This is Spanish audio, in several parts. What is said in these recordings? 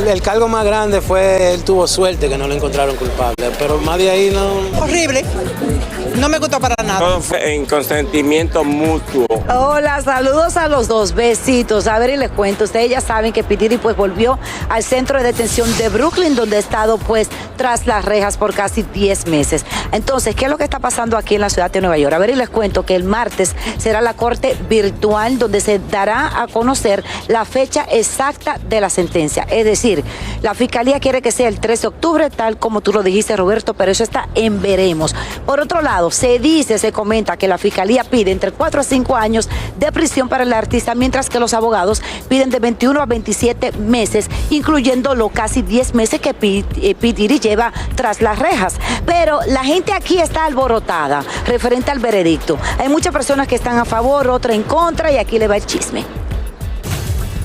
el cargo más grande fue, él tuvo suerte que no lo encontraron culpable, pero más de ahí no. Horrible. No me gustó para nada. Todo fue en consentimiento mutuo. Hola, saludos a los dos, besitos. A ver, y les cuento, ustedes ya saben que P. Diddy pues volvió al centro de detención de Brooklyn, donde ha estado pues tras las rejas por casi 10 meses. Entonces, ¿qué es lo que está pasando aquí en la ciudad de Nueva York? A ver, y les cuento que el martes será la corte virtual donde se dará a conocer la fecha exacta de la sentencia. Es decir, la fiscalía quiere que sea el 3 de octubre, tal como tú lo dijiste, Roberto, pero eso está en veremos. Por otro lado, se comenta que la fiscalía pide entre 4 a 5 años de prisión para el artista, mientras que los abogados piden de 21 a 27 meses, incluyendo los casi 10 meses que P. Diddy lleva tras las rejas. Pero la gente aquí está alborotada referente al veredicto. Hay muchas personas que están a favor, otras en contra, y aquí le va el chisme.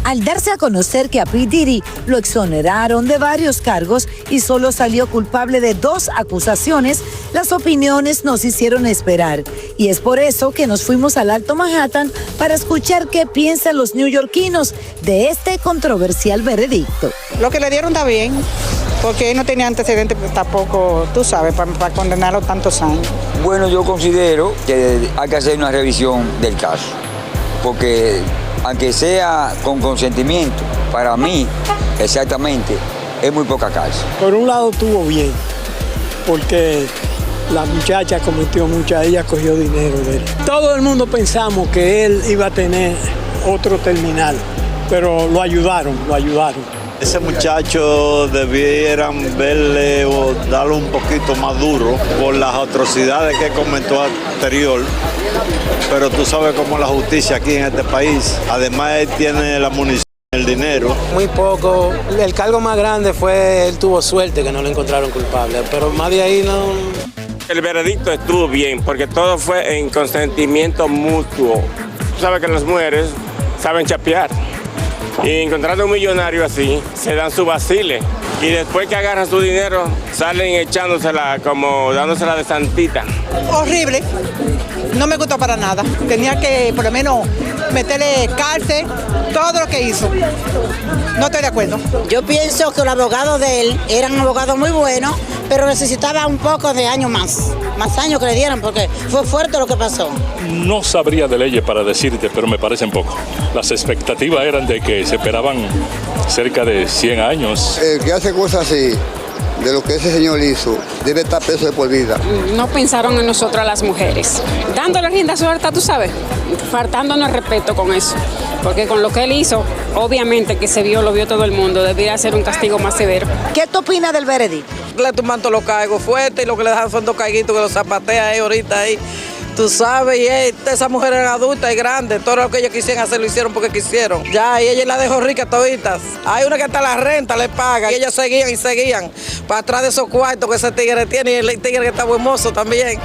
Al darse a conocer que a P. Diddy lo exoneraron de varios cargos y solo salió culpable de 2 acusaciones, las opiniones nos hicieron esperar. Y es por eso que nos fuimos al Alto Manhattan para escuchar qué piensan los neoyorquinos de este controversial veredicto. Lo que le dieron está bien, porque él no tenía antecedentes tampoco, tú sabes, para condenarlo tantos años. Bueno, yo considero que hay que hacer una revisión del caso, porque aunque sea con consentimiento, para mí, exactamente, es muy poca cárcel. Por un lado estuvo bien, porque la muchacha cometió ella cogió dinero de él. Todo el mundo pensamos que él iba a tener otro terminal, pero lo ayudaron. Ese muchacho debieran verle o darle un poquito más duro por las atrocidades que cometió anterior. Pero tú sabes cómo es la justicia aquí en este país. Además, él tiene la munición, el dinero. Muy poco. El cargo más grande fue, él tuvo suerte que no lo encontraron culpable, pero más de ahí no. El veredicto estuvo bien porque todo fue en consentimiento mutuo. Tú sabes que las mujeres saben chapear. Y encontrando un millonario así, se dan su vacile. Y después que agarran su dinero, salen echándosela, como dándosela de santita. Horrible. No me gustó para nada. Tenía que, por lo menos, meterle cárcel, todo lo que hizo. No estoy de acuerdo. Yo pienso que los abogados de él eran abogados muy buenos, pero necesitaba un poco de años más años que le dieran, porque fue fuerte lo que pasó. No sabría de leyes para decirte, pero me parecen poco. Las expectativas eran de que se esperaban cerca de 100 años. El que hace cosas así, de lo que ese señor hizo, debe estar preso de por vida. No pensaron en nosotras las mujeres, dándole rienda suelta, tú sabes, faltándonos respeto con eso, porque con lo que él hizo, obviamente que lo vio todo el mundo, debería ser un castigo más severo. ¿Qué tú opinas del veredicto? Le tumban todos los cargos fuertes y lo que le dejan son 2 carguitos que los zapatea ahí ahorita ahí. Tú sabes, y esas mujeres eran adultas y grandes, todo lo que ellos quisieran hacer lo hicieron porque quisieron. Ya, y ella la dejó rica toditas. Hay una que hasta la renta le paga y ellos seguían para atrás de esos cuartos que ese tigre tiene y el tigre que está buen mozo también.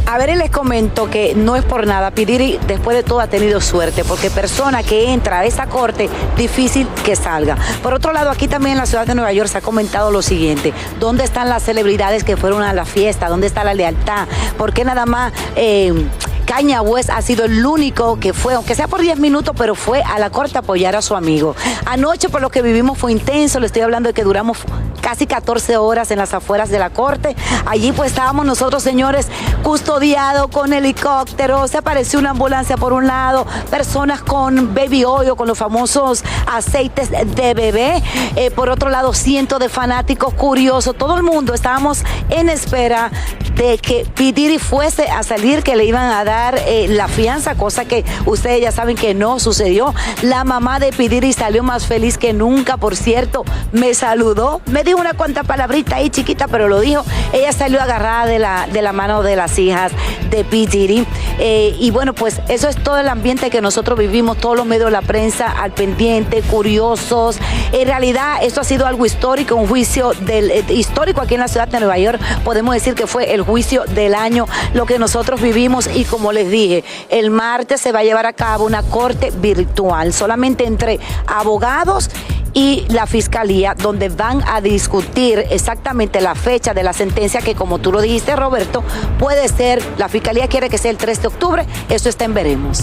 A ver, y les comento que no es por nada, P. Diddy después de todo ha tenido suerte, porque persona que entra a esa corte, difícil que salga. Por otro lado, aquí también en la ciudad de Nueva York se ha comentado lo siguiente: ¿dónde están las celebridades que fueron a la fiesta? ¿Dónde está la lealtad? ¿Por qué nada más Kanye West ha sido el único que fue, aunque sea por 10 minutos, pero fue a la corte a apoyar a su amigo? Anoche, por lo que vivimos, fue intenso. Le estoy hablando de que duramos casi 14 horas en las afueras de la corte. Allí pues estábamos nosotros, señores, custodiados con helicópteros. Se apareció una ambulancia por un lado, personas con baby oil, con los famosos aceites de bebé. Por otro lado, cientos de fanáticos curiosos. Todo el mundo estábamos en espera de que P. Diddy fuese a salir, que le iban a dar la fianza, cosa que ustedes ya saben que no sucedió. La mamá de P. Diddy salió más feliz que nunca, por cierto, me saludó, me dijo una cuanta palabrita ahí chiquita, pero lo dijo. Ella salió agarrada de la mano de las hijas de P. Diddy. Y bueno, pues eso es todo el ambiente que nosotros vivimos, todos los medios de la prensa al pendiente, curiosos. En realidad, esto ha sido algo histórico, un juicio histórico aquí en la ciudad de Nueva York. Podemos decir que fue el juicio del año, lo que nosotros vivimos. Y como les dije, el martes se va a llevar a cabo una corte virtual, solamente entre abogados y la fiscalía, donde van a discutir exactamente la fecha de la sentencia, que como tú lo dijiste, Roberto, puede ser, la fiscalía quiere que sea el 3 de octubre, eso está en veremos.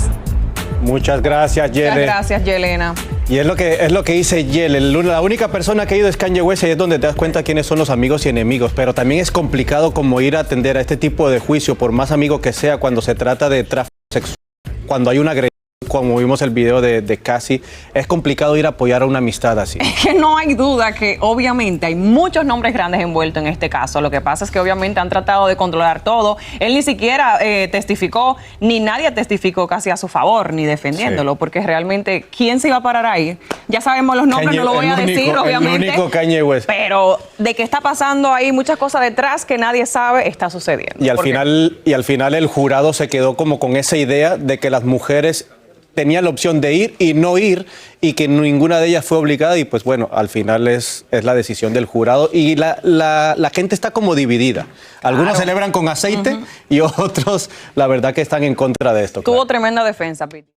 Muchas gracias, Yelena. Muchas gracias, Yelena. Y es lo que dice Yel, la única persona que ha ido es Kanye West y es donde te das cuenta quiénes son los amigos y enemigos, pero también es complicado como ir a atender a este tipo de juicio, por más amigo que sea, cuando se trata de tráfico sexual, cuando hay una agresión, como vimos el video de Cassie, es complicado ir a apoyar a una amistad así. Es que no hay duda que obviamente hay muchos nombres grandes envueltos en este caso. Lo que pasa es que obviamente han tratado de controlar todo. Él ni siquiera testificó, ni nadie testificó casi a su favor, ni defendiéndolo, porque realmente, ¿quién se iba a parar ahí? Ya sabemos los nombres, no lo voy a decir, obviamente. El único Kanye West. Pero de que está pasando ahí muchas cosas detrás que nadie sabe, está sucediendo. Y al final el jurado se quedó como con esa idea de que las mujeres tenía la opción de ir y no ir y que ninguna de ellas fue obligada y pues bueno, al final es la decisión del jurado y la gente está como dividida. Algunos celebran con aceite y otros la verdad que están en contra de esto. Tuvo tremenda defensa, Piti.